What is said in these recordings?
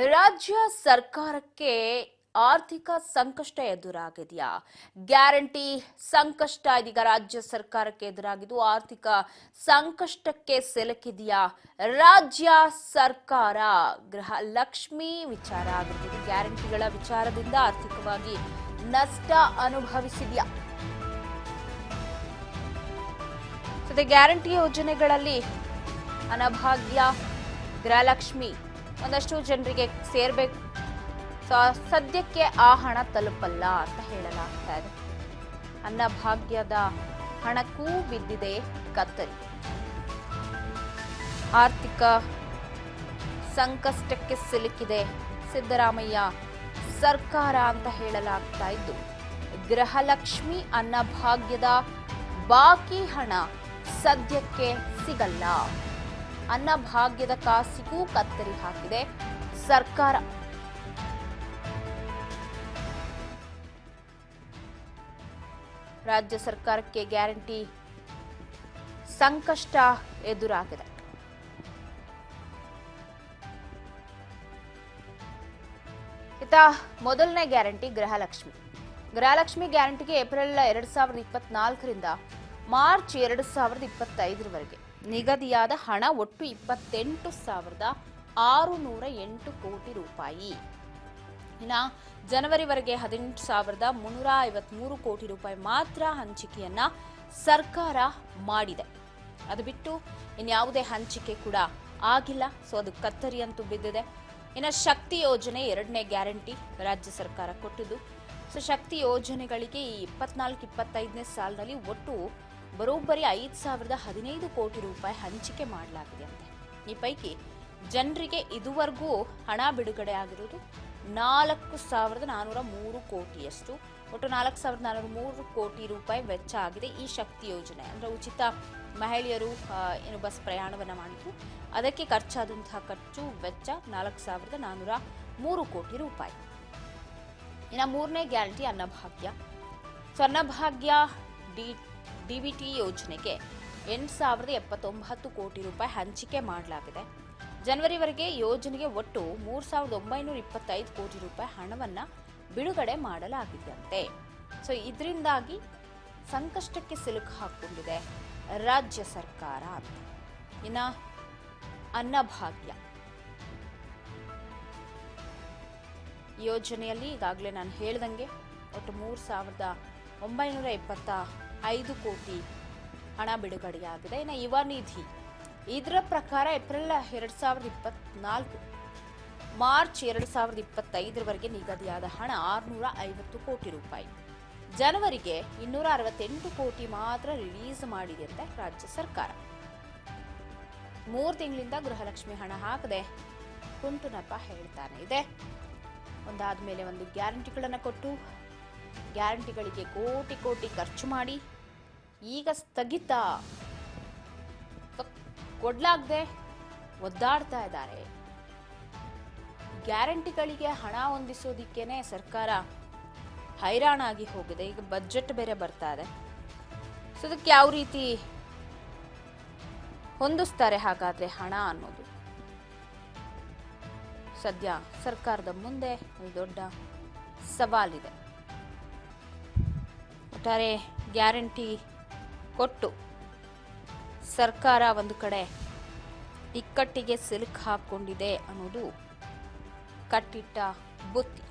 ರಾಜ್ಯ ಸರ್ಕಾರಕ್ಕೆ ಆರ್ಥಿಕ ಸಂಕಷ್ಟ ಎದುರಾಗಿದೆಯಾ? ಗ್ಯಾರಂಟಿ ಸಂಕಷ್ಟ ಇದೀಗ ರಾಜ್ಯ ಸರ್ಕಾರಕ್ಕೆ ಎದುರಾಗಿದ್ದು ಆರ್ಥಿಕ ಸಂಕಷ್ಟಕ್ಕೆ ಸಿಲುಕಿದೆಯಾ ರಾಜ್ಯ ಸರ್ಕಾರ? ಗೃಹಲಕ್ಷ್ಮಿ ವಿಚಾರ ಆಗಿರ್ಬೋದು, ಗ್ಯಾರಂಟಿಗಳ ವಿಚಾರದಿಂದ ಆರ್ಥಿಕವಾಗಿ ನಷ್ಟ ಅನುಭವಿಸಿದೆಯಾ? ಸದ್ಯ ಗ್ಯಾರಂಟಿ ಯೋಜನೆಗಳಲ್ಲಿ ಅನ್ನಭಾಗ್ಯ, ಗೃಹಲಕ್ಷ್ಮಿ ಒಂದಷ್ಟು ಜನರಿಗೆ ಸೇರ್ಬೇಕು. ಸದ್ಯಕ್ಕೆ ಆ ಹಣ ತಲುಪಲ್ಲ ಅಂತ ಹೇಳಲಾಗ್ತಾ ಇದೆ. ಅನ್ನಭಾಗ್ಯದ ಹಣಕ್ಕೂ ಬಿದ್ದಿದೆ ಕತ್ತರಿ. ಆರ್ಥಿಕ ಸಂಕಷ್ಟಕ್ಕೆ ಸಿಲುಕಿದೆ ಸಿದ್ದರಾಮಯ್ಯ ಸರ್ಕಾರ ಅಂತ ಹೇಳಲಾಗ್ತಾ ಇದ್ದು, ಗೃಹಲಕ್ಷ್ಮಿ ಅನ್ನಭಾಗ್ಯದ ಬಾಕಿ ಹಣ ಸದ್ಯಕ್ಕೆ ಸಿಗಲ್ಲ. ಅನ್ನಭಾಗ್ಯದ ಕಾಸಿಗೂ ಕತ್ತರಿ ಹಾಕಿದೆ ಸರ್ಕಾರ. ರಾಜ್ಯ ಸರ್ಕಾರಕ್ಕೆ ಗ್ಯಾರಂಟಿ ಸಂಕಷ್ಟ ಎದುರಾಗಿದೆ. ಇತ್ತ ಮೊದಲನೇ ಗ್ಯಾರಂಟಿ ಗೃಹಲಕ್ಷ್ಮಿ ಗ್ಯಾರಂಟಿಗೆ ಏಪ್ರಿಲ್ 2024ರಿಂದ ಮಾರ್ಚ್ 2025ರವರೆಗೆ ನಿಗದಿಯಾದ ಹಣ ಒಟ್ಟು 28,608 ಕೋಟಿ ರೂಪಾಯಿ. ಇನ್ನು ಜನವರಿವರೆಗೆ 18,353 ಕೋಟಿ ರೂಪಾಯಿ ಮಾತ್ರ ಹಂಚಿಕೆಯನ್ನ ಸರ್ಕಾರ ಮಾಡಿದೆ. ಅದು ಬಿಟ್ಟು ಇನ್ಯಾವುದೇ ಹಂಚಿಕೆ ಕೂಡ ಆಗಿಲ್ಲ. ಸೊ ಅದು ಕತ್ತರಿ ಅಂತೂ ಬಿದ್ದಿದೆ. ಇನ್ನು ಶಕ್ತಿ ಯೋಜನೆ ಎರಡನೇ ಗ್ಯಾರಂಟಿ ರಾಜ್ಯ ಸರ್ಕಾರ ಕೊಟ್ಟಿದ್ದು. ಸೊ ಶಕ್ತಿ ಯೋಜನೆಗಳಿಗೆ ಈ 24-25ನೇ ಸಾಲಿನಲ್ಲಿ ಒಟ್ಟು ಬರೋಬ್ಬರಿ 5,015 ಕೋಟಿ ರೂಪಾಯಿ ಹಂಚಿಕೆ ಮಾಡಲಾಗಿದೆ ಅಂತೆ. ಈ ಪೈಕಿ ಜನರಿಗೆ ಇದುವರೆಗೂ ಹಣ ಬಿಡುಗಡೆ ಆಗಿರುವುದು 4,403 ಕೋಟಿಯಷ್ಟು. ಒಟ್ಟು 4,403 ಕೋಟಿ ರೂಪಾಯಿ ವೆಚ್ಚ ಆಗಿದೆ ಈ ಶಕ್ತಿ ಯೋಜನೆ. ಅಂದ್ರೆ ಉಚಿತ ಮಹಿಳೆಯರು ಏನು ಬಸ್ ಪ್ರಯಾಣವನ್ನ ಮಾಡಿದ್ರು, ಅದಕ್ಕೆ ಖರ್ಚಾದಂತಹ ಖರ್ಚು ವೆಚ್ಚ 4,403 ಕೋಟಿ ರೂಪಾಯಿ. ಇನ್ನು ಮೂರನೇ guarantee Annabhagya. So Annabhagya DBT ಯೋಜನೆಗೆ 8,079 ಕೋಟಿ ರೂಪಾಯಿ ಹಂಚಿಕೆ ಮಾಡಲಾಗಿದೆ. ಜನವರಿವರೆಗೆ ಯೋಜನೆಗೆ ಒಟ್ಟು 3,925 ಕೋಟಿ ರೂಪಾಯಿ ಹಣವನ್ನ ಬಿಡುಗಡೆ ಮಾಡಲಾಗಿದೆಯಂತೆ. ಸೊ ಇದರಿಂದಾಗಿ ಸಂಕಷ್ಟಕ್ಕೆ ಸಿಲುಕು ಹಾಕೊಂಡಿದೆ ರಾಜ್ಯ ಸರ್ಕಾರ. ಇನ್ನು ಅನ್ನಭಾಗ್ಯ ಯೋಜನೆಯಲ್ಲಿ ಈಗಾಗಲೇ ನಾನು ಹೇಳ್ದಂಗೆ ಒಟ್ಟು 3,925 ಕೋಟಿ ಹಣ ಬಿಡುಗಡೆಯಾಗಿದೆ. ಇನ್ನು ಯುವ ನಿಧಿ ಇದರ ಪ್ರಕಾರ ಏಪ್ರಿಲ್ 2024 ಮಾರ್ಚ್ 2025ರವರೆಗೆ ನಿಗದಿಯಾದ ಹಣ 650 ಕೋಟಿ ರೂಪಾಯಿ. ಜನವರಿಗೆ 268 ಕೋಟಿ ಮಾತ್ರ ರಿಲೀಸ್ ಮಾಡಿದೆ ಅಂತ ರಾಜ್ಯ ಸರ್ಕಾರ. 3 ತಿಂಗಳಿಂದ ಗೃಹಲಕ್ಷ್ಮಿ ಹಣ ಹಾಕದೆ ಕುಂಟು ನೆಪ ಹೇಳ್ತಾನೆ ಇದೆ. ಒಂದಾದ್ಮೇಲೆ ಒಂದು ಗ್ಯಾರಂಟಿಗಳನ್ನು ಕೊಟ್ಟು ಗ್ಯಾರಂಟಿಗಳಿಗೆ ಕೋಟಿ ಕೋಟಿ ಖರ್ಚು ಮಾಡಿ ಈಗ ಸ್ಥಗಿತ ಕೊಡ್ಲಾಗದೆ ಒದ್ದಾಡ್ತಾ ಇದ್ದಾರೆ. ಗ್ಯಾರಂಟಿಗಳಿಗೆ ಹಣ ಹೊಂದಿಸೋದಿಕ್ಕೇನೆ ಸರ್ಕಾರ ಹೈರಾಣಾಗಿ ಹೋಗಿದೆ. ಈಗ ಬಜೆಟ್ ಬೇರೆ ಬರ್ತಾ ಇದೆ. ಸೊ ಅದಕ್ಕೆ ಯಾವ ರೀತಿ ಹೊಂದಿಸ್ತಾರೆ ಹಾಗಾದ್ರೆ ಹಣ ಅನ್ನೋದು ಸದ್ಯ ಸರ್ಕಾರದ ಮುಂದೆ ಒಂದು ದೊಡ್ಡ ಸವಾಲಿದೆ. ಒಟ್ಟಾರೆ ಗ್ಯಾರಂಟಿ ಕೊಟ್ಟು ಸರ್ಕಾರ ಒಂದು ಕಡೆ ಇಕ್ಕಟ್ಟಿಗೆ ಸಿಲುಕು ಹಾಕೊಂಡಿದೆ ಅನ್ನೋದು ಕಟ್ಟಿಟ್ಟ ಬುತ್ತಿ.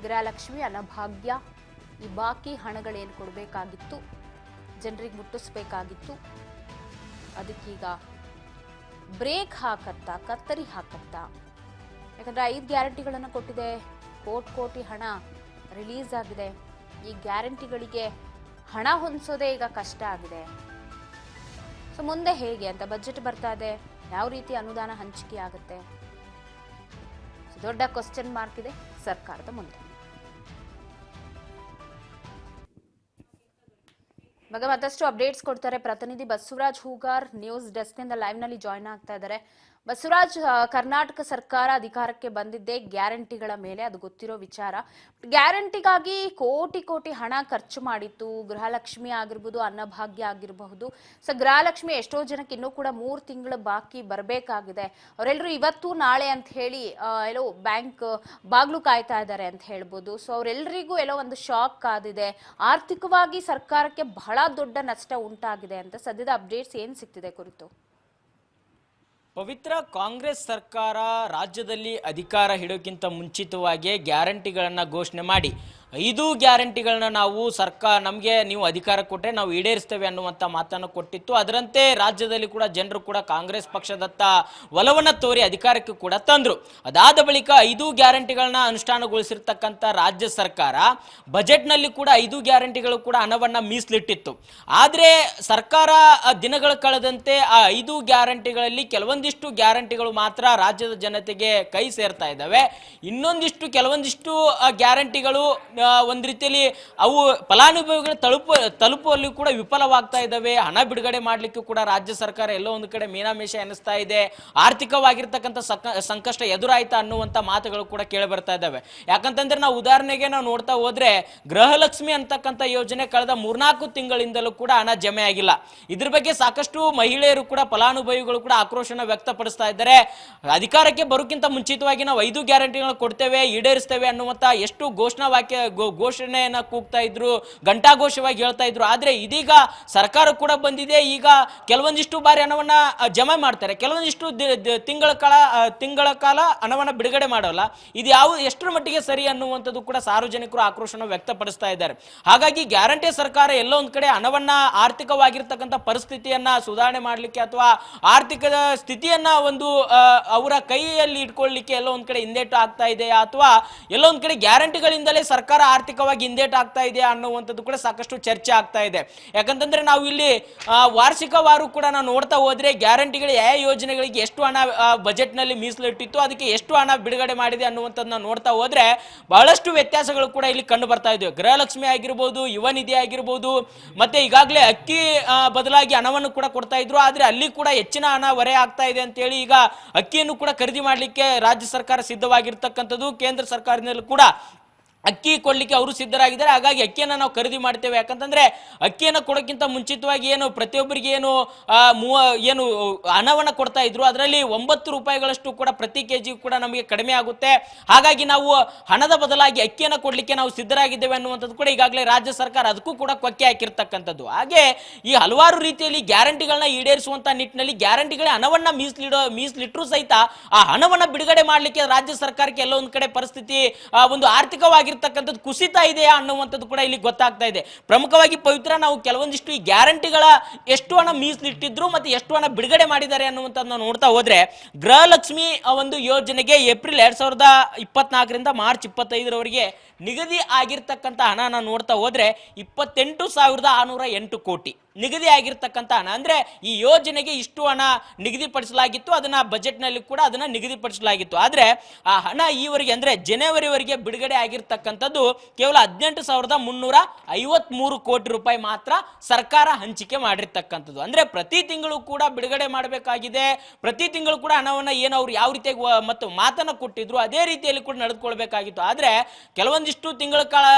ಗೃಹಲಕ್ಷ್ಮಿ ಅನ್ನಭಾಗ್ಯ ಈ ಬಾಕಿ ಹಣಗಳೇನು ಕೊಡಬೇಕಾಗಿತ್ತು, ಜನರಿಗೆ ಮುಟ್ಟಿಸ್ಬೇಕಾಗಿತ್ತು, ಅದಕ್ಕೀಗ ಬ್ರೇಕ್ ಹಾಕತ್ತಾ, ಕತ್ತರಿ ಹಾಕತ್ತಾ. ಯಾಕಂದ್ರೆ 5 ಗ್ಯಾರಂಟಿಗಳನ್ನು ಕೊಟ್ಟಿದೆ, ಕೋಟಿ ಹಣ ರಿಲೀಸ್ ಆಗಿದೆ. ಈ ಗ್ಯಾರಂಟಿಗಳಿಗೆ ಹಣ ಹೊಂದಿಸೋದೇ ಈಗ ಕಷ್ಟ ಆಗಿದೆ. ಸೊ ಮುಂದೆ ಹೇಗೆ ಅಂತ ಬಜೆಟ್ ಬರ್ತಾ ಇದೆ, ಯಾವ ರೀತಿ ಅನುದಾನ ಹಂಚಿಕೆ ಆಗುತ್ತೆ, ದೊಡ್ಡ ಕ್ವಶನ್ ಮಾರ್ಕ್ ಇದೆ ಸರ್ಕಾರದ ಮುಂದೆ. ಮತ್ತಷ್ಟು ಅಪ್ಡೇಟ್ಸ್ ಕೊಡ್ತಾರೆ ಪ್ರತಿನಿಧಿ ಬಸವರಾಜ್ ಹೂಗಾರ್ ನ್ಯೂಸ್ ಡೆಸ್ಕ್ ನಿಂದ ಲೈವ್ ನಲ್ಲಿ ಜಾಯ್ನ್ ಆಗ್ತಾ ಇದ್ದಾರೆ. ಬಸವರಾಜ್, ಕರ್ನಾಟಕ ಸರ್ಕಾರ ಅಧಿಕಾರಕ್ಕೆ ಬಂದಿದ್ದೇ ಗ್ಯಾರಂಟಿಗಳ ಮೇಲೆ, ಅದು ಗೊತ್ತಿರೋ ವಿಚಾರ. ಗ್ಯಾರಂಟಿಗಾಗಿ ಕೋಟಿ ಕೋಟಿ ಹಣ ಖರ್ಚು ಮಾಡಿತ್ತು. ಗೃಹಲಕ್ಷ್ಮಿ ಆಗಿರ್ಬೋದು, ಅನ್ನಭಾಗ್ಯ ಆಗಿರಬಹುದು. ಸೊ ಗೃಹಲಕ್ಷ್ಮಿ ಎಷ್ಟೋ ಜನಕ್ಕೆ ಇನ್ನೂ ಕೂಡ 3 ತಿಂಗಳು ಬಾಕಿ ಬರಬೇಕಾಗಿದೆ. ಅವರೆಲ್ಲರೂ ಇವತ್ತು ನಾಳೆ ಅಂತ ಹೇಳಿ ಎಲ್ಲೋ ಬ್ಯಾಂಕ್ ಬಾಗ್ಲು ಕಾಯ್ತಾ ಇದ್ದಾರೆ ಅಂತ ಹೇಳ್ಬೋದು. ಸೊ ಅವರೆಲ್ಲರಿಗೂ ಎಲ್ಲೋ ಒಂದು ಶಾಕ್ ಕಾದಿದೆ. ಆರ್ಥಿಕವಾಗಿ ಸರ್ಕಾರಕ್ಕೆ ಬಹಳ ದೊಡ್ಡ ನಷ್ಟ ಉಂಟಾಗಿದೆ ಅಂತ ಸದ್ಯದ ಅಪ್ಡೇಟ್ಸ್ ಏನ್ ಸಿಗ್ತಿದೆ ಕುರಿತು? ಪವಿತ್ರ, ಕಾಂಗ್ರೆಸ್ ಸರ್ಕಾರ ರಾಜ್ಯದಲ್ಲಿ ಅಧಿಕಾರ ಹಿಡಿಯೋಕ್ಕಿಂತ ಮುಂಚಿತವಾಗಿ ಗ್ಯಾರಂಟಿಗಳನ್ನು ಘೋಷಣೆ ಮಾಡಿ 5 ಗ್ಯಾರಂಟಿಗಳನ್ನ ನಾವು ನಮಗೆ ನೀವು ಅಧಿಕಾರ ಕೊಟ್ಟರೆ ನಾವು ಈಡೇರಿಸ್ತೇವೆ ಅನ್ನುವಂಥ ಮಾತನ್ನು ಕೊಟ್ಟಿತ್ತು. ಅದರಂತೆ ರಾಜ್ಯದಲ್ಲಿ ಕೂಡ ಜನರು ಕೂಡ ಕಾಂಗ್ರೆಸ್ ಪಕ್ಷದತ್ತ ಒಲವನ್ನು ತೋರಿ ಅಧಿಕಾರಕ್ಕೆ ಕೂಡ ತಂದರು. ಅದಾದ ಬಳಿಕ 5 ಗ್ಯಾರಂಟಿಗಳನ್ನ ಅನುಷ್ಠಾನಗೊಳಿಸಿರ್ತಕ್ಕಂಥ ರಾಜ್ಯ ಸರ್ಕಾರ ಬಜೆಟ್ನಲ್ಲಿ ಕೂಡ 5 ಗ್ಯಾರಂಟಿಗಳು ಕೂಡ ಹಣವನ್ನು ಮೀಸಲಿಟ್ಟಿತ್ತು. ಆದರೆ ಸರ್ಕಾರ ದಿನಗಳ ಕಳೆದಂತೆ ಆ 5 ಗ್ಯಾರಂಟಿಗಳಲ್ಲಿ ಕೆಲವೊಂದಿಷ್ಟು ಗ್ಯಾರಂಟಿಗಳು ಮಾತ್ರ ರಾಜ್ಯದ ಜನತೆಗೆ ಕೈ ಸೇರ್ತಾ ಇದ್ದಾವೆ. ಕೆಲವೊಂದಿಷ್ಟು ಗ್ಯಾರಂಟಿಗಳು ಒಂದು ರೀತಿಯಲ್ಲಿ ಅವು ಫಲಾನುಭವಿಗಳು ತಲುಪುವಲ್ಲಿ ಕೂಡ ವಿಫಲವಾಗ್ತಾ ಇದ್ದಾವೆ. ಹಣ ಬಿಡುಗಡೆ ಮಾಡಲಿಕ್ಕೂ ಕೂಡ ರಾಜ್ಯ ಸರ್ಕಾರ ಎಲ್ಲೋ ಒಂದು ಕಡೆ ಮೀನಾಮೇಷ ಎನಿಸ್ತಾ ಇದೆ. ಆರ್ಥಿಕವಾಗಿರ್ತಕ್ಕಂಥ ಸಂಕಷ್ಟ ಎದುರಾಯ್ತಾ ಅನ್ನುವಂಥ ಮಾತುಗಳು ಕೂಡ ಕೇಳಿ ಬರ್ತಾ ಇದ್ದಾವೆ. ಯಾಕಂತಂದ್ರೆ ನಾವು ಉದಾಹರಣೆಗೆ ನಾವು ನೋಡ್ತಾ ಹೋದ್ರೆ ಗೃಹಲಕ್ಷ್ಮಿ ಅಂತಕ್ಕಂಥ ಯೋಜನೆ ಕಳೆದ 3-4 ತಿಂಗಳಿಂದಲೂ ಕೂಡ ಹಣ ಜಮೆ ಆಗಿಲ್ಲ. ಇದ್ರ ಬಗ್ಗೆ ಸಾಕಷ್ಟು ಮಹಿಳೆಯರು ಕೂಡ ಫಲಾನುಭವಿಗಳು ಕೂಡ ಆಕ್ರೋಶನ ವ್ಯಕ್ತಪಡಿಸ್ತಾ ಇದ್ದಾರೆ. ಅಧಿಕಾರಕ್ಕೆ ಬರೋಕ್ಕಿಂತ ಮುಂಚಿತವಾಗಿ ನಾವು 5 ಗ್ಯಾರಂಟಿಗಳನ್ನು ಕೊಡ್ತೇವೆ, ಈಡೇರಿಸ್ತೇವೆ ಅನ್ನುವಂಥ ಎಷ್ಟು ಘೋಷಣೆಯನ್ನ ಕೂಗ್ತಾ ಇದ್ರು, ಘಂಟಾಘೋಷವಾಗಿ ಹೇಳ್ತಾ ಇದ್ರು. ಆದ್ರೆ ಇದೀಗ ಸರ್ಕಾರ ಕೂಡ ಬಂದಿದೆ. ಈಗ ಕೆಲವೊಂದಿಷ್ಟು ಬಾರಿ ಹಣವನ್ನ ಜಮೆ ಮಾಡ್ತಾರೆ, ಕೆಲವೊಂದಿಷ್ಟು ತಿಂಗಳ ಕಾಲ ಹಣವನ್ನ ಬಿಡುಗಡೆ ಮಾಡೋಲ್ಲ. ಇದು ಎಷ್ಟರ ಮಟ್ಟಿಗೆ ಸರಿ ಅನ್ನುವಂಥದ್ದು ಕೂಡ ಸಾರ್ವಜನಿಕರು ಆಕ್ರೋಶನ ವ್ಯಕ್ತಪಡಿಸ್ತಾ ಇದ್ದಾರೆ. ಹಾಗಾಗಿ ಗ್ಯಾರಂಟಿ ಸರ್ಕಾರ ಎಲ್ಲೋ ಒಂದ್ ಕಡೆ ಹಣವನ್ನ ಆರ್ಥಿಕವಾಗಿರ್ತಕ್ಕಂಥ ಪರಿಸ್ಥಿತಿಯನ್ನ ಸುಧಾರಣೆ ಮಾಡಲಿಕ್ಕೆ ಅಥವಾ ಆರ್ಥಿಕ ಸ್ಥಿತಿಯನ್ನ ಒಂದು ಅವರ ಕೈಯಲ್ಲಿ ಇಟ್ಕೊಳ್ಳಿಕ್ಕೆ ಎಲ್ಲೋ ಒಂದ್ ಕಡೆ ಹಿಂದೇಟು ಆಗ್ತಾ ಇದೆಯಾ ಅಥವಾ ಎಲ್ಲೋ ಒಂದ್ ಕಡೆ ಗ್ಯಾರಂಟಿಗಳಿಂದಲೇ ಸರ್ಕಾರ ಆರ್ಥಿಕವಾಗಿ ಹಿಂದೇಟು ಆಗ್ತಾ ಇದೆ ಅನ್ನುವಂಥದ್ದು ಕೂಡ ಸಾಕಷ್ಟು ಚರ್ಚೆ ಆಗ್ತಾ ಇದೆ. ಯಾಕಂತಂದ್ರೆ ನಾವು ಇಲ್ಲಿ ವಾರ್ಷಿಕವಾರು ಕೂಡ ನಾವು ನೋಡ್ತಾ ಹೋದ್ರೆ ಗ್ಯಾರಂಟಿಗಳು ಯಾವ ಯೋಜನೆಗಳಿಗೆ ಎಷ್ಟು ಹಣ ಬಜೆಟ್ ನಲ್ಲಿ ಮೀಸಲಿಟ್ಟಿತ್ತು, ಅದಕ್ಕೆ ಎಷ್ಟು ಹಣ ಬಿಡುಗಡೆ ಮಾಡಿದೆ ಅನ್ನುವಂಥದ್ದನ್ನ ನೋಡ್ತಾ ಹೋದ್ರೆ ಬಹಳಷ್ಟು ವ್ಯತ್ಯಾಸಗಳು ಕೂಡ ಇಲ್ಲಿ ಕಂಡು ಬರ್ತಾ ಇವೆ. ಗೃಹಲಕ್ಷ್ಮಿ ಆಗಿರ್ಬೋದು, ಯುವ ನಿಧಿ ಆಗಿರ್ಬೋದು, ಮತ್ತೆ ಈಗಾಗಲೇ ಅಕ್ಕಿ ಬದಲಾಗಿ ಹಣವನ್ನು ಕೂಡ ಕೊಡ್ತಾ ಇದ್ರು. ಆದ್ರೆ ಅಲ್ಲಿ ಕೂಡ ಹೆಚ್ಚಿನ ಹಣ ಹೊರೆ ಆಗ್ತಾ ಇದೆ ಅಂತ ಹೇಳಿ ಈಗ ಅಕ್ಕಿಯನ್ನು ಕೂಡ ಖರೀದಿ ಮಾಡಲಿಕ್ಕೆ ರಾಜ್ಯ ಸರ್ಕಾರ ಸಿದ್ಧವಾಗಿರ್ತಕ್ಕಂಥದ್ದು. ಕೇಂದ್ರ ಸರ್ಕಾರದಲ್ಲೂ ಕೂಡ ಅಕ್ಕಿ ಕೊಡ್ಲಿಕ್ಕೆ ಅವರು ಸಿದ್ಧರಾಗಿದ್ದಾರೆ. ಹಾಗಾಗಿ ಅಕ್ಕಿಯನ್ನು ನಾವು ಖರೀದಿ ಮಾಡ್ತೇವೆ. ಯಾಕಂತಂದ್ರೆ ಅಕ್ಕಿಯನ್ನು ಕೊಡೋಕ್ಕಿಂತ ಮುಂಚಿತವಾಗಿ ಏನು ಪ್ರತಿಯೊಬ್ಬರಿಗೆ ಏನು ಹಣವನ್ನು ಕೊಡ್ತಾ ಇದ್ರು, ಅದರಲ್ಲಿ 9 ರೂಪಾಯಿಗಳಷ್ಟು ಕೂಡ ಪ್ರತಿ ಕೆಜಿ ಕೂಡ ನಮಗೆ ಕಡಿಮೆ ಆಗುತ್ತೆ. ಹಾಗಾಗಿ ನಾವು ಹಣದ ಬದಲಾಗಿ ಅಕ್ಕಿಯನ್ನು ಕೊಡ್ಲಿಕ್ಕೆ ನಾವು ಸಿದ್ಧರಾಗಿದ್ದೇವೆ ಅನ್ನುವಂಥದ್ದು ಕೂಡ ಈಗಾಗಲೇ ರಾಜ್ಯ ಸರ್ಕಾರ ಅದಕ್ಕೂ ಕೂಡ ಕೊಕ್ಕೆ ಹಾಕಿರ್ತಕ್ಕಂಥದ್ದು. ಹಾಗೆ ಈ ಹಲವಾರು ರೀತಿಯಲ್ಲಿ ಗ್ಯಾರಂಟಿಗಳನ್ನ ಈಡೇರಿಸುವಂತ ನಿಟ್ಟಿನಲ್ಲಿ ಗ್ಯಾರಂಟಿಗಳ ಹಣವನ್ನ ಮೀಸಲಿಟ್ಟರು ಸಹಿತ ಆ ಹಣವನ್ನ ಬಿಡುಗಡೆ ಮಾಡಲಿಕ್ಕೆ ರಾಜ್ಯ ಸರ್ಕಾರಕ್ಕೆ ಎಲ್ಲೋ ಒಂದು ಕಡೆ ಪರಿಸ್ಥಿತಿ ಒಂದು ಆರ್ಥಿಕವಾಗಿ ಕುಸಿತ ಇದೆಯಾ ಅನ್ನುವಂಥದ್ದು ಕೂಡ ಇಲ್ಲಿ ಗೊತ್ತಾಗ್ತಾ ಇದೆ. ಪ್ರಮುಖವಾಗಿ ಪವಿತ್ರ, ನಾವು ಕೆಲವೊಂದಿಷ್ಟು ಈ ಗ್ಯಾರಂಟಿಗಳ ಎಷ್ಟು ಹಣ ಮೀಸಲಿಟ್ಟಿದ್ರು ಮತ್ತೆ ಎಷ್ಟು ಹಣ ಬಿಡುಗಡೆ ಮಾಡಿದ್ದಾರೆ ಅನ್ನುವಂಥದ್ದನ್ನ ನೋಡ್ತಾ ಹೋದ್ರೆ ಗೃಹಲಕ್ಷ್ಮಿ ಒಂದು ಯೋಜನೆಗೆ ಏಪ್ರಿಲ್ 2024ರಿಂದ ಮಾರ್ಚ್ 25ರವರೆಗೆ ನಿಗದಿ ಆಗಿರ್ತಕ್ಕಂಥ ಹಣನ ನೋಡ್ತಾ ಹೋದ್ರೆ 28,608 ಕೋಟಿ ನಿಗದಿ ಆಗಿರ್ತಕ್ಕಂಥ ಹಣ. ಅಂದ್ರೆ ಈ ಯೋಜನೆಗೆ ಇಷ್ಟು ಹಣ ನಿಗದಿಪಡಿಸಲಾಗಿತ್ತು, ಅದನ್ನ ಬಜೆಟ್ ನಲ್ಲಿ ಕೂಡ ಅದನ್ನ ನಿಗದಿಪಡಿಸಲಾಗಿತ್ತು. ಆದ್ರೆ ಆ ಹಣ ಈವರೆಗೆ ಅಂದ್ರೆ ಜನವರಿವರೆಗೆ ಬಿಡುಗಡೆ ಆಗಿರ್ತಕ್ಕಂಥದ್ದು ಕೇವಲ 18,353 ಕೋಟಿ ರೂಪಾಯಿ ಮಾತ್ರ ಸರ್ಕಾರ ಹಂಚಿಕೆ ಮಾಡಿರ್ತಕ್ಕಂಥದ್ದು. ಅಂದ್ರೆ ಪ್ರತಿ ತಿಂಗಳು ಕೂಡ ಬಿಡುಗಡೆ ಮಾಡಬೇಕಾಗಿದೆ. ಪ್ರತಿ ತಿಂಗಳು ಕೂಡ ಹಣವನ್ನ ಏನು ಅವ್ರು ಯಾವ ರೀತಿಯಾಗಿ ಮತ್ತು ಮಾತನ್ನ ಕೊಟ್ಟಿದ್ರು ಅದೇ ರೀತಿಯಲ್ಲಿ ಕೂಡ ನಡೆದುಕೊಳ್ಬೇಕಾಗಿತ್ತು. ಆದ್ರೆ ಕೆಲವೊಂದಿಷ್ಟು ತಿಂಗಳ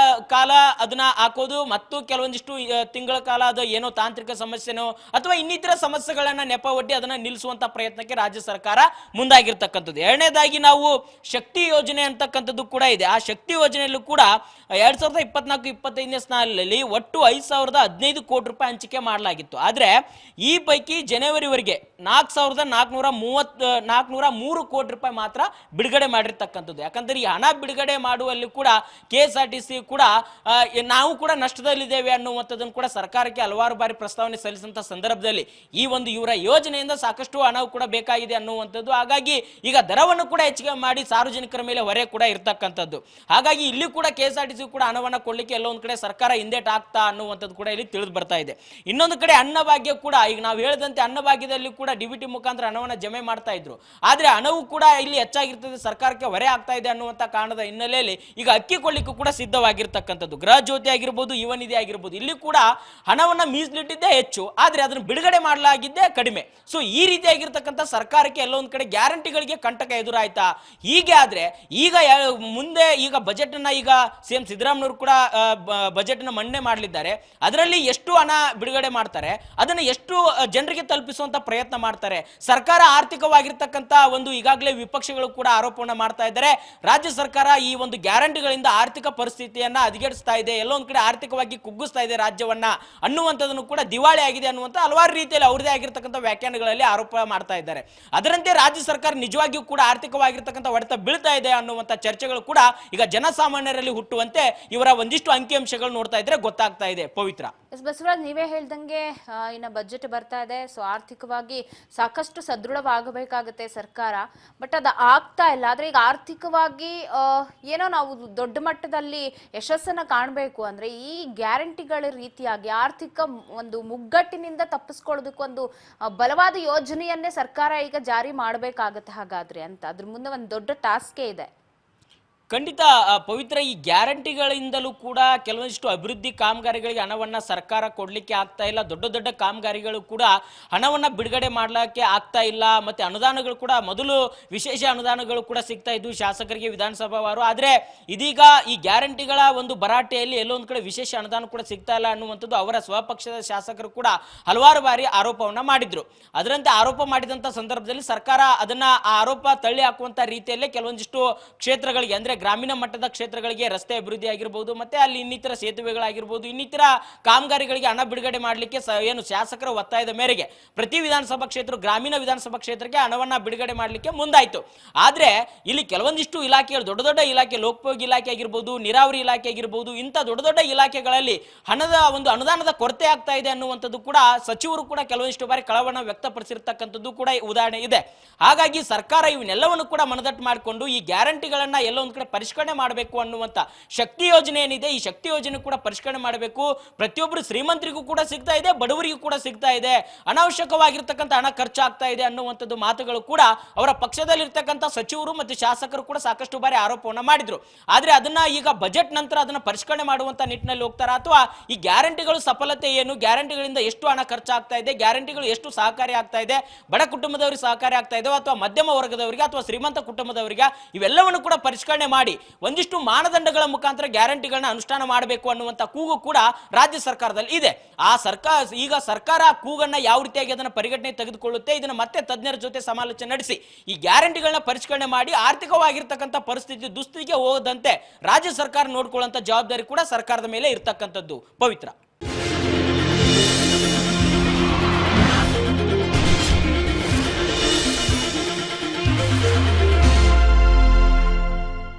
ಕಾಲ ಅದನ್ನ ಹಾಕೋದು ಮತ್ತು ಕೆಲವೊಂದಿಷ್ಟು ತಿಂಗಳ ಕಾಲ ಅದು ಏನೋ ತಾಂತ್ರಿಕ ಸಮಸ್ಯೆನೋ ಅಥವಾ ಇನ್ನಿತರ ಸಮಸ್ಯೆಗಳನ್ನ ನೆಪ ಒಡ್ಡಿ ಅದನ್ನ ನಿಲ್ಲಿಸುವಂತ ಪ್ರಯತ್ನಕ್ಕೆ ರಾಜ್ಯ ಸರ್ಕಾರ ಮುಂದಾಗಿರ್ತಕ್ಕಂಥದ್ದು. ಎರಡನೇದಾಗಿ ನಾವು ಶಕ್ತಿ ಯೋಜನೆ ಅಂತಕ್ಕಂಥದ್ದು ಕೂಡ ಇದೆ. ಆ ಶಕ್ತಿ ಯೋಜನೆಯಲ್ಲೂ ಕೂಡ 2024-25ನೇ ಸಾಲಿನಲ್ಲಿ ಒಟ್ಟು 5,015 ಕೋಟಿ ರೂಪಾಯಿ ಹಂಚಿಕೆ ಮಾಡಲಾಗಿತ್ತು. ಆದ್ರೆ ಈ ಪೈಕಿ ಜನವರಿವರೆಗೆ 4,403 ಕೋಟಿ ರೂಪಾಯಿ ಮಾತ್ರ ಬಿಡುಗಡೆ ಮಾಡಿರ್ತಕ್ಕಂಥದ್ದು. ಯಾಕಂದ್ರೆ ಈ ಹಣ ಬಿಡುಗಡೆ ಮಾಡುವಲ್ಲಿ ಕೂಡ KSRTC ಕೂಡ ನಾವು ಕೂಡ ನಷ್ಟದಲ್ಲಿದ್ದೇವೆ ಅನ್ನುವಂಥದ್ದನ್ನು ಕೂಡ ಸರ್ಕಾರಕ್ಕೆ ಹಲವಾರು ಬಾರಿ ಪ್ರಸ್ತಾವನೆ ಸಲ್ಲಿಸಿದಂತ ಸಂದರ್ಭದಲ್ಲಿ ಈ ಒಂದು ಇವರ ಯೋಜನೆಯಿಂದ ಸಾಕಷ್ಟು ಹಣವು ಕೂಡ ಬೇಕಾಗಿದೆ ಅನ್ನುವಂಥದ್ದು. ಹಾಗಾಗಿ ಈಗ ದರವನ್ನು ಕೂಡ ಹೆಚ್ಚಿಗೆ ಮಾಡಿ ಸಾರ್ವಜನಿಕರ ಮೇಲೆ ಹೊರೆ ಕೂಡ ಇರ್ತಕ್ಕಂಥದ್ದು. ಹಾಗಾಗಿ ಇಲ್ಲಿ ಕೂಡ KSRTC ಕೂಡ ಹಣವನ್ನು ಕೊಡ್ಲಿಕ್ಕೆ ಎಲ್ಲೋ ಒಂದು ಕಡೆ ಸರ್ಕಾರ ಹಿಂದೇಟ್ ಆಗ್ತಾ ಅನ್ನುವಂಥದ್ದು ಕೂಡ ಇಲ್ಲಿ ತಿಳಿದು ಬರ್ತಾ ಇದೆ. ಇನ್ನೊಂದು ಕಡೆ ಅನ್ನಭಾಗ್ಯ ಕೂಡ ಈಗ ನಾವು ಹೇಳಿದಂತೆ ಅನ್ನಭಾಗ್ಯದಲ್ಲಿ ಕೂಡ DBT ಮುಖಾಂತರ ಹಣವನ್ನು ಜಮೆ ಮಾಡ್ತಾ ಇದ್ರು. ಆದ್ರೆ ಹಣವು ಕೂಡ ಇಲ್ಲಿ ಹೆಚ್ಚಾಗಿರ್ತದೆ, ಸರ್ಕಾರಕ್ಕೆ ಹೊರೆ ಆಗ್ತಾ ಇದೆ ಅನ್ನುವಂಥ ಕಾರಣದ ಹಿನ್ನೆಲೆಯಲ್ಲಿ ಈಗ ಅಕ್ಕಿ ಕೊಡ್ಲಿಕ್ಕೂ ಕೂಡ ಸಿದ್ಧವಾಗಿರ್ತಕ್ಕಂಥದ್ದು. ಗೃಹ ಜ್ಯೋತಿ ಆಗಿರ್ಬೋದು, ಯುವ ನಿಧಿ ಆಗಿರ್ಬೋದು, ಇಲ್ಲಿ ಕೂಡ ಹಣವನ್ನ ಮೀಸಲಿಟ್ಟು ಇಟ್ಟಿದ್ದೇ ಹೆಚ್ಚು, ಆದರೆ ಅದನ್ನು ಬಿಡುಗಡೆ ಮಾಡಲಾಗಿದ್ದೇ ಕಡಿಮೆ. ಸೊ ಈ ರೀತಿಯಾಗಿರ್ತಕ್ಕಂಥ ಸರ್ಕಾರಕ್ಕೆ ಎಲ್ಲೊಂದು ಕಡೆ ಗ್ಯಾರಂಟಿಗಳಿಗೆ ಕಂಟಕ ಎದುರಾಯ್ತಾ? ಹೀಗೆ ಆದರೆ ಈಗ ಮುಂದೆ ಈಗ ಬಜೆಟನ್ನು ಈಗ CM ಸಿದ್ದರಾಮಯ್ಯವರು ಕೂಡ ಬಜೆಟ್ನ ಮಂಡನೆ ಮಾಡಲಿದ್ದಾರೆ. ಅದರಲ್ಲಿ ಎಷ್ಟು ಹಣ ಬಿಡುಗಡೆ ಮಾಡ್ತಾರೆ, ಅದನ್ನು ಎಷ್ಟು ಜನರಿಗೆ ತಲುಪಿಸುವಂತ ಪ್ರಯತ್ನ ಮಾಡ್ತಾರೆ. ಸರ್ಕಾರ ಆರ್ಥಿಕವಾಗಿರ್ತಕ್ಕಂಥ ಒಂದು ಈಗಾಗಲೇ ವಿಪಕ್ಷಗಳು ಕೂಡ ಆರೋಪವನ್ನು ಮಾಡ್ತಾ ಇದ್ದಾರೆ. ರಾಜ್ಯ ಸರ್ಕಾರ ಈ ಒಂದು ಗ್ಯಾರಂಟಿಗಳಿಂದ ಆರ್ಥಿಕ ಪರಿಸ್ಥಿತಿಯನ್ನ ಹದಗೆಡಿಸ್ತಾ ಇದೆ, ಎಲ್ಲೊಂದು ಕಡೆ ಆರ್ಥಿಕವಾಗಿ ಕುಗ್ಗಿಸ್ತಾ ಇದೆ ರಾಜ್ಯವನ್ನ ಅನ್ನುವಂಥದ್ದನ್ನು ಕೂಡ ದಿವಾಳಿ ಆಗಿದೆ ಅನ್ನುವಂಥ ಹಲವಾರು ರೀತಿಯಲ್ಲಿ ಅವರದೇ ಆಗಿರ್ತಕ್ಕಂಥ ವ್ಯಾಖ್ಯಾನಗಳಲ್ಲಿ ಆರೋಪ ಮಾಡ್ತಾ ಇದ್ದಾರೆ. ಅದರಂತೆ ರಾಜ್ಯ ಸರ್ಕಾರ ನಿಜವಾಗಿಯೂ ಕೂಡ ಆರ್ಥಿಕವಾಗಿರ್ತಕ್ಕಂಥ ಹೊಡೆತ ಬೀಳ್ತಾ ಇದೆ ಅನ್ನುವಂಥ ಚರ್ಚೆಗಳು ಕೂಡ ಈಗ ಜನಸಾಮಾನ್ಯರಲ್ಲಿ ಹುಟ್ಟುವಂತೆ ಇವರ ಒಂದಿಷ್ಟು ಅಂಕಿಅಂಶಗಳು ನೋಡ್ತಾ ಇದ್ರೆ ಗೊತ್ತಾಗ್ತಾ ಇದೆ. ಪವಿತ್ರ. ಬಸವರಾಜ್, ನೀವೇ ಹೇಳ್ದಂಗೆ ಇನ್ನ ಬಜೆಟ್ ಬರ್ತಾ ಇದೆ. ಸೊ ಆರ್ಥಿಕವಾಗಿ ಸಾಕಷ್ಟು ಸದೃಢವಾಗಬೇಕಾಗುತ್ತೆ ಸರ್ಕಾರ, ಬಟ್ ಅದು ಆಗ್ತಾ ಇಲ್ಲ. ಆದ್ರೆ ಈಗ ಆರ್ಥಿಕವಾಗಿ ಏನೋ ನಾವು ದೊಡ್ಡ ಮಟ್ಟದಲ್ಲಿ ಯಶಸ್ಸನ್ನ ಕಾಣಬೇಕು ಅಂದ್ರೆ ಈ ಗ್ಯಾರಂಟಿಗಳ ರೀತಿಯಾಗಿ ಆರ್ಥಿಕ ಒಂದು ಮುಗ್ಗಟ್ಟಿನಿಂದ ತಪ್ಪಿಸ್ಕೊಳ್ಳೋದಕ್ಕೆ ಒಂದು ಬಲವಾದ ಯೋಜನೆಯನ್ನೇ ಸರ್ಕಾರ ಈಗ ಜಾರಿ ಮಾಡಬೇಕಾಗತ್ತೆ ಹಾಗಾದ್ರೆ ಅಂತ. ಅದ್ರ ಮುಂದೆ ಒಂದು ದೊಡ್ಡ ಟಾಸ್ಕೇ ಇದೆ. ಖಂಡಿತ ಪವಿತ್ರ. ಈ ಗ್ಯಾರಂಟಿಗಳಿಂದಲೂ ಕೂಡ ಕೆಲವೊಂದಿಷ್ಟು ಅಭಿವೃದ್ಧಿ ಕಾಮಗಾರಿಗಳಿಗೆ ಹಣವನ್ನು ಸರ್ಕಾರ ಕೊಡಲಿಕ್ಕೆ ಆಗ್ತಾ ಇಲ್ಲ. ದೊಡ್ಡ ದೊಡ್ಡ ಕಾಮಗಾರಿಗಳು ಕೂಡ ಹಣವನ್ನು ಬಿಡುಗಡೆ ಮಾಡಲಿಕ್ಕೆ ಆಗ್ತಾ ಇಲ್ಲ. ಮತ್ತು ಅನುದಾನಗಳು ಕೂಡ ಮೊದಲು ವಿಶೇಷ ಅನುದಾನಗಳು ಕೂಡ ಸಿಗ್ತಾ ಇದ್ವು ಶಾಸಕರಿಗೆ ವಿಧಾನಸಭಾವಾರು. ಆದರೆ ಇದೀಗ ಈ ಗ್ಯಾರಂಟಿಗಳ ಒಂದು ಭರಾಟೆಯಲ್ಲಿ ಎಲ್ಲೊಂದು ಕಡೆ ವಿಶೇಷ ಅನುದಾನ ಕೂಡ ಸಿಗ್ತಾ ಇಲ್ಲ ಅನ್ನುವಂಥದ್ದು ಅವರ ಸ್ವಪಕ್ಷದ ಶಾಸಕರು ಕೂಡ ಹಲವಾರು ಬಾರಿ ಆರೋಪವನ್ನು ಮಾಡಿದ್ರು. ಅದರಂತೆ ಆರೋಪ ಮಾಡಿದಂಥ ಸಂದರ್ಭದಲ್ಲಿ ಸರ್ಕಾರ ಅದನ್ನ ಆ ಆರೋಪ ತಳ್ಳಿ ಹಾಕುವಂಥ ರೀತಿಯಲ್ಲೇ ಕೆಲವೊಂದಿಷ್ಟು ಕ್ಷೇತ್ರಗಳಿಗೆ ಅಂದರೆ ಗ್ರಾಮೀಣ ಮಟ್ಟದ ಕ್ಷೇತ್ರಗಳಿಗೆ ರಸ್ತೆ ಅಭಿವೃದ್ಧಿ ಆಗಿರಬಹುದು, ಮತ್ತೆ ಅಲ್ಲಿ ಇನ್ನಿತರ ಸೇತುವೆಗಳಾಗಿರ್ಬೋದು, ಇನ್ನಿತರ ಕಾಮಗಾರಿಗಳಿಗೆ ಹಣ ಬಿಡುಗಡೆ ಮಾಡಲಿಕ್ಕೆ ಏನು ಶಾಸಕರ ಒತ್ತಾಯದ ಮೇರೆಗೆ ಪ್ರತಿ ವಿಧಾನಸಭಾ ಕ್ಷೇತ್ರ ಗ್ರಾಮೀಣ ವಿಧಾನಸಭಾ ಕ್ಷೇತ್ರಕ್ಕೆ ಹಣವನ್ನ ಬಿಡುಗಡೆ ಮಾಡಲಿಕ್ಕೆ ಮುಂದಾಯಿತು. ಆದರೆ ಇಲ್ಲಿ ಕೆಲವೊಂದಿಷ್ಟು ಇಲಾಖೆಗಳು, ದೊಡ್ಡ ದೊಡ್ಡ ಇಲಾಖೆ, ಲೋಕೋಪಯೋಗಿ ಇಲಾಖೆ ಆಗಿರ್ಬೋದು, ನೀರಾವರಿ ಇಲಾಖೆ ಆಗಿರ್ಬೋದು, ಇಂಥ ದೊಡ್ಡ ದೊಡ್ಡ ಇಲಾಖೆಗಳಲ್ಲಿ ಹಣದ ಒಂದು ಅನುದಾನದ ಕೊರತೆ ಆಗ್ತಾ ಇದೆ ಅನ್ನುವಂಥದ್ದು ಕೂಡ ಸಚಿವರು ಕೂಡ ಕೆಲವೊಂದಿಷ್ಟು ಬಾರಿ ಕಳವಳ ವ್ಯಕ್ತಪಡಿಸಿರ್ತಕ್ಕಂಥದ್ದು ಕೂಡ ಉದಾಹರಣೆ ಇದೆ. ಹಾಗಾಗಿ ಸರ್ಕಾರ ಇವನ್ನೆಲ್ಲವನ್ನು ಕೂಡ ಮನದಟ್ಟು ಮಾಡಿಕೊಂಡು ಈ ಗ್ಯಾರಂಟಿಗಳನ್ನ ಎಲ್ಲೋ ಒಂದು ಕಡೆ ಪರಿಷ್ಕರಣೆ ಮಾಡಬೇಕು ಅನ್ನುವಂಥ ಶಕ್ತಿ ಯೋಜನೆ ಏನಿದೆ, ಈ ಶಕ್ತಿ ಯೋಜನೆ ಕೂಡ ಪರಿಷ್ಕರಣೆ ಮಾಡಬೇಕು. ಪ್ರತಿಯೊಬ್ಬರು ಶ್ರೀಮಂತರಿಗೂ ಕೂಡ ಸಿಗ್ತಾ ಇದೆ, ಬಡವರಿಗೂ ಕೂಡ ಸಿಗ್ತಾ ಇದೆ, ಅನಾವಶ್ಯಕವಾಗಿರ್ತಕ್ಕಂಥ ಹಣ ಖರ್ಚಾಗ್ತಾ ಇದೆ ಅನ್ನುವಂಥದ್ದು ಮಾತುಗಳು ಕೂಡ ಅವರ ಪಕ್ಷದಲ್ಲಿರ್ತಕ್ಕಂಥ ಸಚಿವರು ಮತ್ತು ಶಾಸಕರು ಕೂಡ ಸಾಕಷ್ಟು ಬಾರಿ ಆರೋಪವನ್ನು ಮಾಡಿದ್ರು. ಆದರೆ ಅದನ್ನ ಈಗ ಬಜೆಟ್ ನಂತರ ಅದನ್ನ ಪರಿಷ್ಕರಣೆ ಮಾಡುವಂತ ನಿಟ್ಟಿನಲ್ಲಿ ಹೋಗ್ತಾರಾ, ಅಥವಾ ಈ ಗ್ಯಾರಂಟಿಗಳು ಸಫಲತೆ ಏನು, ಗ್ಯಾರಂಟಿಗಳಿಂದ ಎಷ್ಟು ಹಣ ಖರ್ಚಾಗ್ತಾ ಇದೆ, ಗ್ಯಾರಂಟಿಗಳು ಎಷ್ಟು ಸಹಕಾರಿ ಆಗ್ತಾ ಇದೆ, ಬಡ ಕುಟುಂಬದವರಿಗೆ ಸಹಕಾರಿ ಆಗ್ತಾ ಇದೆ ಅಥವಾ ಮಧ್ಯಮ ವರ್ಗದವರಿಗೆ ಅಥವಾ ಶ್ರೀಮಂತ ಕುಟುಂಬದವರಿಗೆ, ಇವೆಲ್ಲವನ್ನು ಕೂಡ ಪರಿಷ್ಕರಣೆ ಮಾಡಿ ಒಂದಿಷ್ಟು ಮಾನದಂಡಗಳ ಮುಖಾಂತರ ಗ್ಯಾರಂಟಿಗಳನ್ನ ಅನುಷ್ಠಾನ ಮಾಡಬೇಕು ಅನ್ನುವಂಥ ಕೂಗು ಕೂಡ ರಾಜ್ಯ ಸರ್ಕಾರದಲ್ಲಿ ಇದೆ. ಆ ಸರ್ಕಾರ ಕೂಗನ್ನ ಯಾವ ರೀತಿಯಾಗಿ ಅದನ್ನು ಪರಿಗಣನೆ ತೆಗೆದುಕೊಳ್ಳುತ್ತೆ, ಇದನ್ನ ಮತ್ತೆ ತಜ್ಞರ ಜೊತೆ ಸಮಾಲೋಚನೆ ನಡೆಸಿ ಈ ಗ್ಯಾರಂಟಿಗಳನ್ನ ಪರಿಷ್ಕರಣೆ ಮಾಡಿ ಆರ್ಥಿಕವಾಗಿರ್ತಕ್ಕಂಥ ಪರಿಸ್ಥಿತಿ ದುಸ್ಥಿತಿಗೆ ಹೋಗದಂತೆ ರಾಜ್ಯ ಸರ್ಕಾರ ನೋಡ್ಕೊಳ್ಳುವಂತ ಜವಾಬ್ದಾರಿ ಕೂಡ ಸರ್ಕಾರದ ಮೇಲೆ ಇರ್ತಕ್ಕಂಥದ್ದು. ಪವಿತ್ರ.